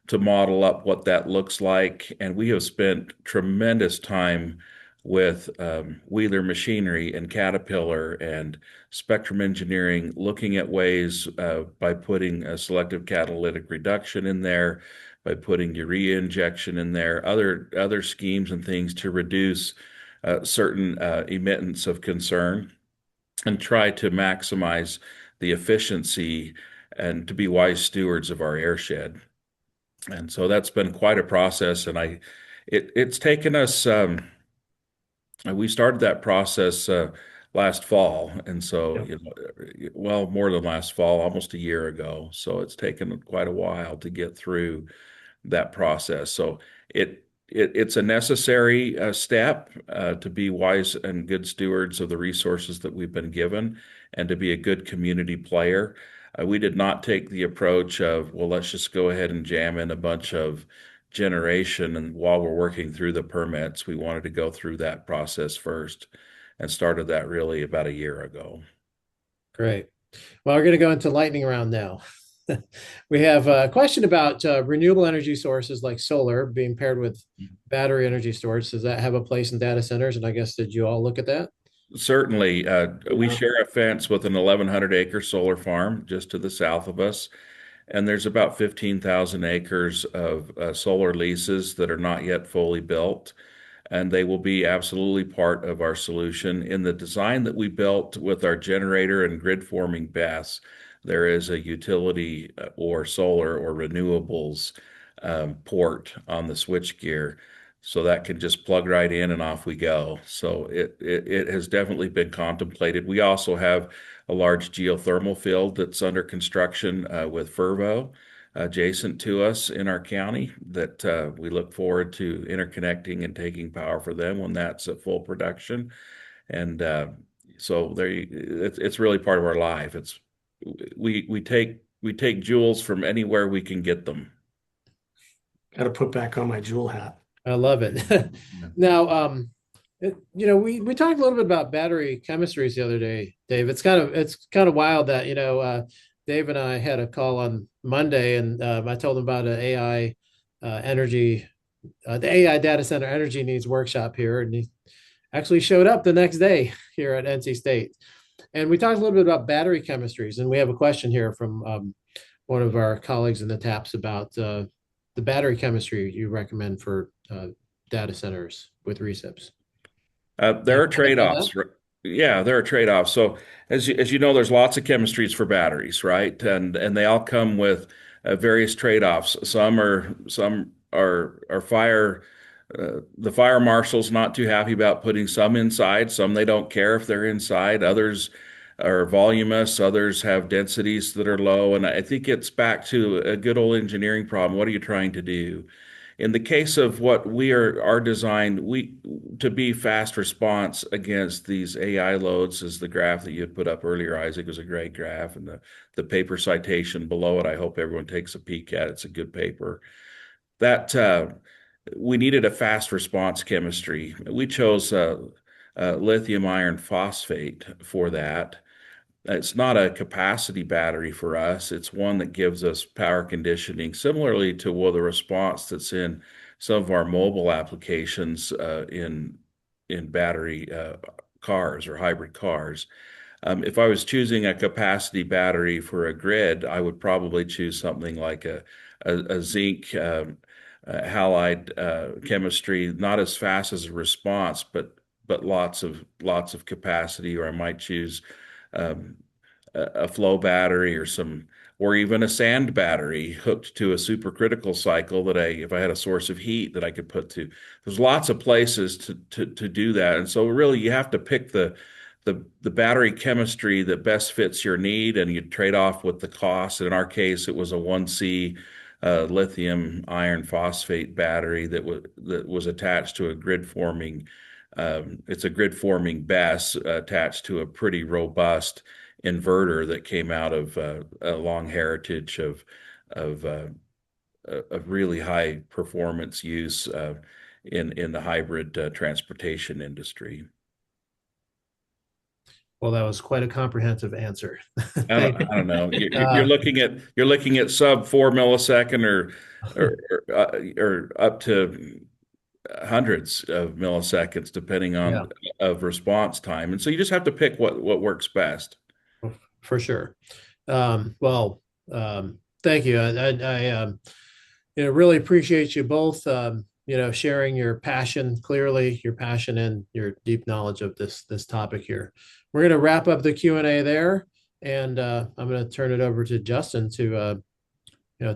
to model up what that looks like. And we have spent tremendous time with Wheeler Machinery and Caterpillar and Spectrum Engineering, looking at ways by putting a selective catalytic reduction in there, by putting urea injection in there, other schemes and things to reduce certain emittance of concern and try to maximize the efficiency and to be wise stewards of our airshed. And so that's been quite a process, and it's taken us. We started that process last fall, and so Yep. well, more than last fall, almost a year ago. So it's taken quite a while to get through that process. So it's a necessary step to be wise and good stewards of the resources that we've been given, and to be a good community player. We did not take the approach of, well, let's just go ahead and jam in a bunch of generation, and while we're working through the permits, we wanted to go through that process first, and started that really about a year ago. Great. Well, we're going to go into lightning round now. We have a question about renewable energy sources like solar being paired with battery energy storage. Does that have a place in data centers? And I guess, did you all look at that? Certainly, we share a fence with an 1,100-acre solar farm just to the south of us, and there's about 15,000 acres of solar leases that are not yet fully built, and they will be absolutely part of our solution. In the design that we built with our generator and grid forming BESS, there is a utility or solar or renewables port on the switchgear. So that can just plug right in and off we go. So it has definitely been contemplated. We also have a large geothermal field that's under construction with Fervo adjacent to us in our county that we look forward to interconnecting and taking power for them when that's at full production. And so it's really part of our life. We take joules from anywhere we can get them. Got to put back on my Joule hat. I love it. Now, we talked a little bit about battery chemistries the other day, Dave. It's kind of wild that, Dave and I had a call on Monday, and I told him about an AI energy, the AI data center energy needs workshop here, and he actually showed up the next day here at NC State. And we talked a little bit about battery chemistries, and we have a question here from one of our colleagues in the TAPS about the battery chemistry you recommend for data centers with recips. There are trade-offs. Yeah, there are trade-offs. So as you know, there's lots of chemistries for batteries, right? And they all come with various trade-offs. Some are fire. The fire marshal's not too happy about putting some inside. Some they don't care if they're inside. Others are voluminous. Others have densities that are low. And I think it's back to a good old engineering problem. What are you trying to do? In the case of what our design, to be fast response against these AI loads, is the graph that you had put up earlier, Isaac, was a great graph, and the paper citation below it, I hope everyone takes a peek at. It's a good paper. That we needed a fast response chemistry. We chose lithium iron phosphate for that. It's not a capacity battery for us. It's one that gives us power conditioning, similarly to the response that's in some of our mobile applications in battery cars or hybrid cars. If I was choosing a capacity battery for a grid, I would probably choose something like a zinc halide chemistry, not as fast as a response, but lots of capacity. Or I might choose a flow battery or even a sand battery hooked to a supercritical cycle that if I had a source of heat that I could put to. There's lots of places to do that. And so really you have to pick the battery chemistry that best fits your need, and you trade off with the cost. In our case, it was a 1C lithium iron phosphate battery that was attached to a grid forming. It's a grid forming BESS attached to a pretty robust inverter that came out of a long heritage of really high performance use in the hybrid transportation industry. Well, that was quite a comprehensive answer. I don't know. You're looking at sub 4 millisecond or up to hundreds of milliseconds depending Yeah, on of response time. And so you just have to pick what works best. for sure. Well, thank you. Really appreciate you both, sharing your passion clearly, your passion and your deep knowledge of this topic here. We're going to wrap up the Q&A there, and I'm going to turn it over to Justin to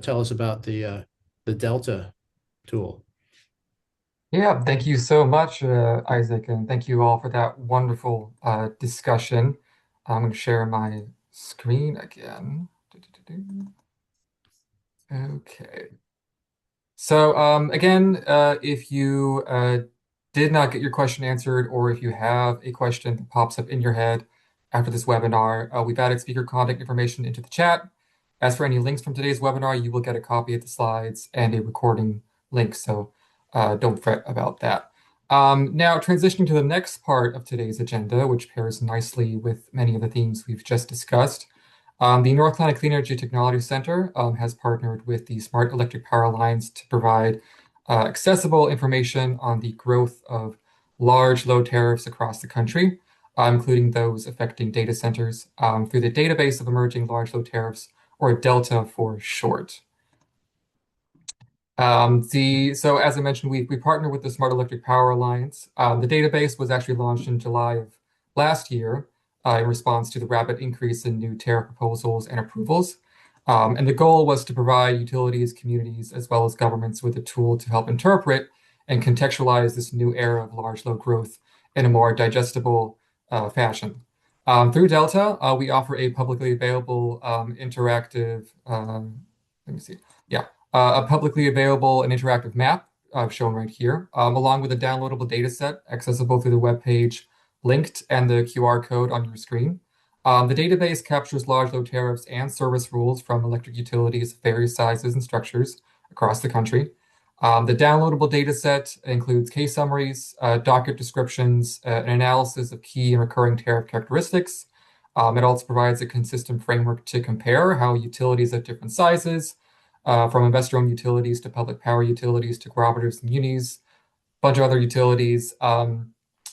tell us about the Delta tool. Yeah, thank you so much, Isaac, and thank you all for that wonderful discussion. I'm going to share my screen again. Okay. So again, if you did not get your question answered, or if you have a question that pops up in your head after this webinar, we've added speaker contact information into the chat. As for any links from today's webinar, you will get a copy of the slides and a recording link, so don't fret about that. Now, transitioning to the next part of today's agenda, which pairs nicely with many of the themes we've just discussed. The North Carolina Clean Energy Technology Center has partnered with the Smart Electric Power Alliance to provide accessible information on the growth of large load tariffs across the country, including those affecting data centers, through the Database of Emerging Large Load Tariffs, or Delta for short. So as I mentioned, we partner with the Smart Electric Power Alliance. The database was actually launched in July of last year in response to the rapid increase in new tariff proposals and approvals. And the goal was to provide utilities, communities, as well as governments with a tool to help interpret and contextualize this new era of large load growth in a more digestible fashion. Through Delta, we offer a publicly available interactive, let me see, yeah, a publicly available and interactive map shown right here, along with a downloadable data set accessible through the web page linked and the QR code on your screen. The database captures large load tariffs and service rules from electric utilities of various sizes and structures across the country. The downloadable data set includes case summaries, docket descriptions, an analysis of key and recurring tariff characteristics. It also provides a consistent framework to compare how utilities of different sizes, from investor-owned utilities to public power utilities to cooperatives and munis, a bunch of other utilities,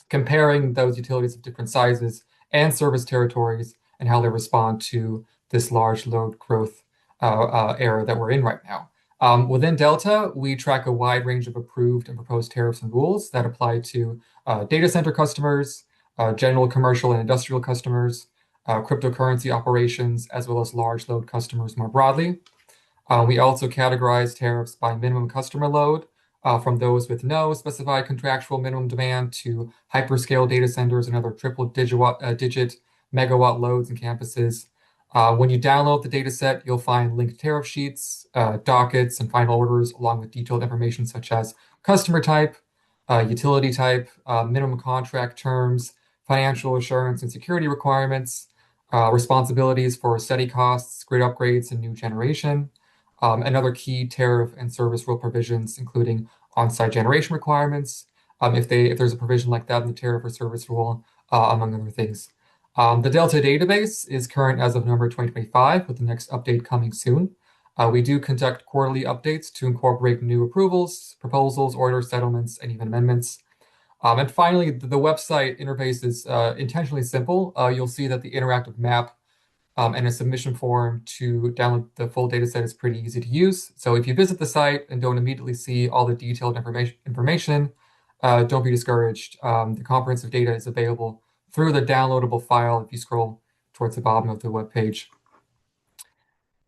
comparing those utilities of different sizes and service territories and how they respond to this large load growth era that we're in right now. Within Delta, we track a wide range of approved and proposed tariffs and rules that apply to data center customers, general commercial and industrial customers, cryptocurrency operations, as well as large load customers more broadly. We also categorize tariffs by minimum customer load, from those with no specified contractual minimum demand to hyperscale data centers and other triple digit megawatt loads and campuses. When you download the data set, you'll find linked tariff sheets, dockets, and final orders, along with detailed information such as customer type, utility type, minimum contract terms, financial assurance and security requirements, responsibilities for steady costs, grid upgrades, and new generation, and other key tariff and service rule provisions, including on-site generation requirements, if there's a provision like that in the tariff or service rule, among other things. The Delta database is current as of November 2025, with the next update coming soon. We do conduct quarterly updates to incorporate new approvals, proposals, orders, settlements, and even amendments. And finally, the website interface is intentionally simple. You'll see that the interactive map and a submission form to download the full data set is pretty easy to use. So if you visit the site and don't immediately see all the detailed information, don't be discouraged. The comprehensive data is available through the downloadable file if you scroll towards the bottom of the web page.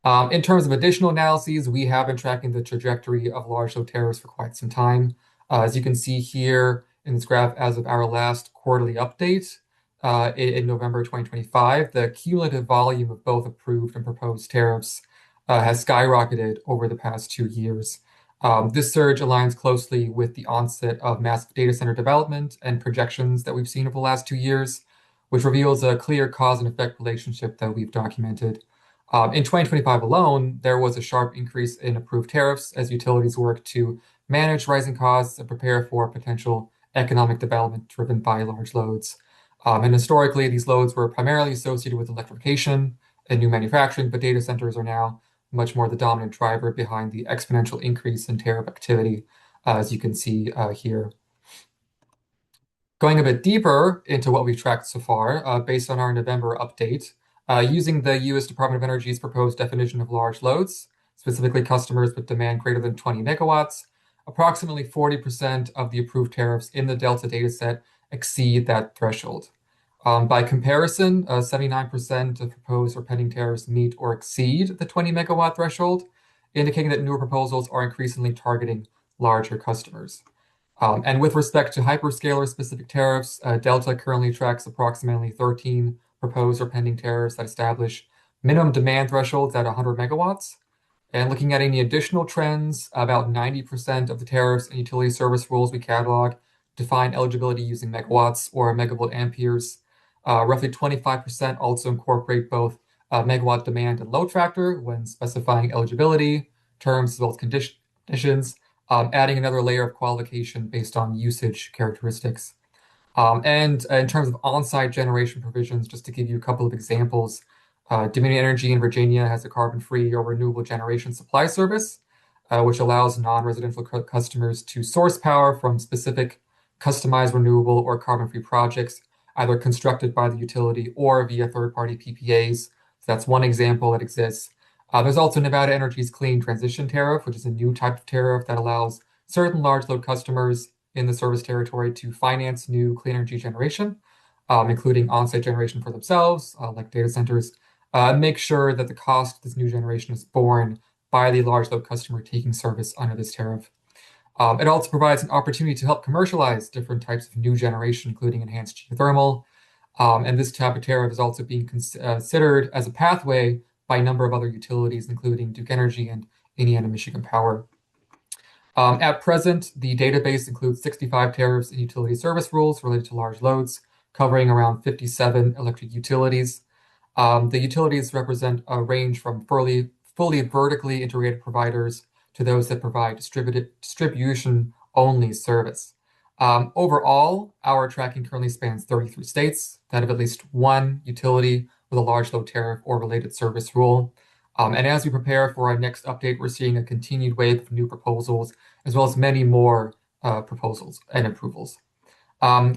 In terms of additional analyses, we have been tracking the trajectory of large load tariffs for quite some time. As you can see here in this graph, as of our last quarterly update in November 2025, the cumulative volume of both approved and proposed tariffs has skyrocketed over the past 2 years. This surge aligns closely with the onset of massive data center development and projections that we've seen over the last 2 years, which reveals a clear cause and effect relationship that we've documented. In 2025 alone, there was a sharp increase in approved tariffs as utilities work to manage rising costs and prepare for potential economic development driven by large loads. And historically, these loads were primarily associated with electrification and new manufacturing, but data centers are now much more the dominant driver behind the exponential increase in tariff activity as you can see here. Going a bit deeper into what we've tracked so far, based on our November update, using the U.S. Department of Energy's proposed definition of large loads, specifically customers with demand greater than 20 megawatts, approximately 40% of the approved tariffs in the Delta dataset exceed that threshold. By comparison, 79% of proposed or pending tariffs meet or exceed the 20 megawatt threshold, indicating that newer proposals are increasingly targeting larger customers. And with respect to hyperscaler-specific tariffs, Delta currently tracks approximately 13 proposed or pending tariffs that establish minimum demand thresholds at 100 megawatts. And looking at any additional trends, about 90% of the tariffs and utility service rules we catalog define eligibility using megawatts or megavolt amperes. Roughly 25% also incorporate both megawatt demand and load factor when specifying eligibility, terms, as well as conditions, adding another layer of qualification based on usage characteristics. And in terms of on-site generation provisions, just to give you a couple of examples, Dominion Energy in Virginia has a carbon-free or renewable generation supply service, which allows non-residential customers to source power from specific customized renewable or carbon-free projects, either constructed by the utility or via third-party PPAs. So that's one example that exists. There's also Nevada Energy's Clean Transition Tariff, which is a new type of tariff that allows certain large load customers in the service territory to finance new clean energy generation, including on-site generation for themselves, like data centers, make sure that the cost of this new generation is borne by the large load customer taking service under this tariff. It also provides an opportunity to help commercialize different types of new generation, including enhanced geothermal. And this type of tariff is also being considered as a pathway by a number of other utilities, including Duke Energy and Indiana Michigan Power. At present, the database includes 65 tariffs and utility service rules related to large loads, covering around 57 electric utilities. The utilities represent a range from fully vertically integrated providers to those that provide distribution-only service. Overall, our tracking currently spans 33 states that have at least one utility with a large load tariff or related service rule. And as we prepare for our next update, we're seeing a continued wave of new proposals, as well as many more proposals and approvals.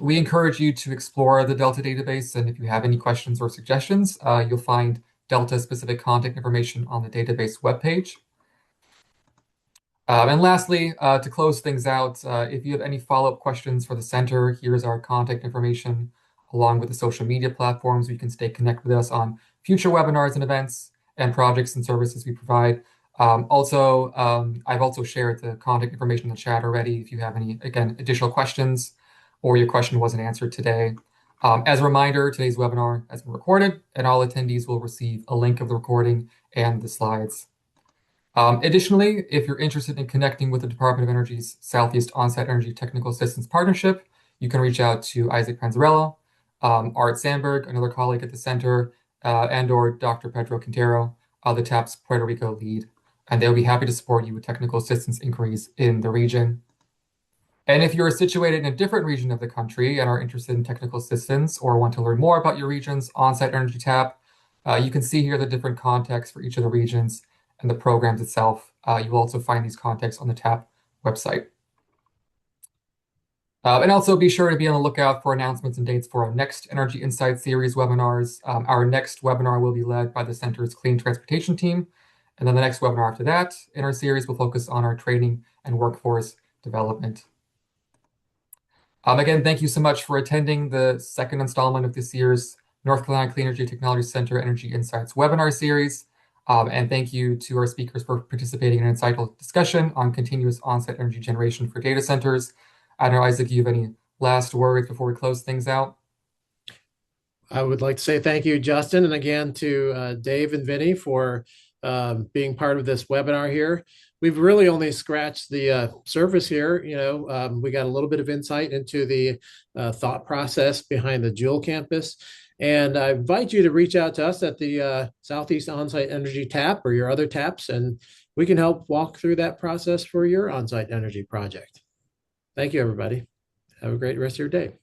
We encourage you to explore the Delta database, and if you have any questions or suggestions, you'll find Delta-specific contact information on the database webpage. And lastly, to close things out, if you have any follow-up questions for the center, here's our contact information, along with the social media platforms. You can stay connected with us on future webinars and events and projects and services we provide. I've also shared the contact information in the chat already if you have any, again, additional questions or your question wasn't answered today. As a reminder, today's webinar has been recorded, and all attendees will receive a link of the recording and the slides. Additionally, if you're interested in connecting with the Department of Energy's Southeast Onsite Energy Technical Assistance Partnership, you can reach out to Isaac Panzarella, Art Sandberg, another colleague at the center, and or Dr. Pedro Quintero, the TAP's Puerto Rico lead, and they'll be happy to support you with technical assistance inquiries in the region. And if you're situated in a different region of the country and are interested in technical assistance or want to learn more about your region's on-site energy tap, you can see here the different contacts for each of the regions and the programs itself. You will also find these contacts on the TAP website. And also be sure to be on the lookout for announcements and dates for our next Energy Insight series webinars. Our next webinar will be led by the center's Clean Transportation team. And then the next webinar after that in our series will focus on our training and workforce development. Again, thank you so much for attending the second installment of this year's North Carolina Clean Energy Technology Center Energy Insights webinar series. And thank you to our speakers for participating in an insightful discussion on continuous on-site energy generation for data centers. I don't know, Isaac, do you have any last words before we close things out? I would like to say thank you, Justin, and again to Dave and Vinny for being part of this webinar here. We've really only scratched the surface here. We got a little bit of insight into the thought process behind the Joule campus. And I invite you to reach out to us at the Southeast Onsite Energy TAP or your other TAPs, and we can help walk through that process for your onsite energy project. Thank you, everybody. Have a great rest of your day.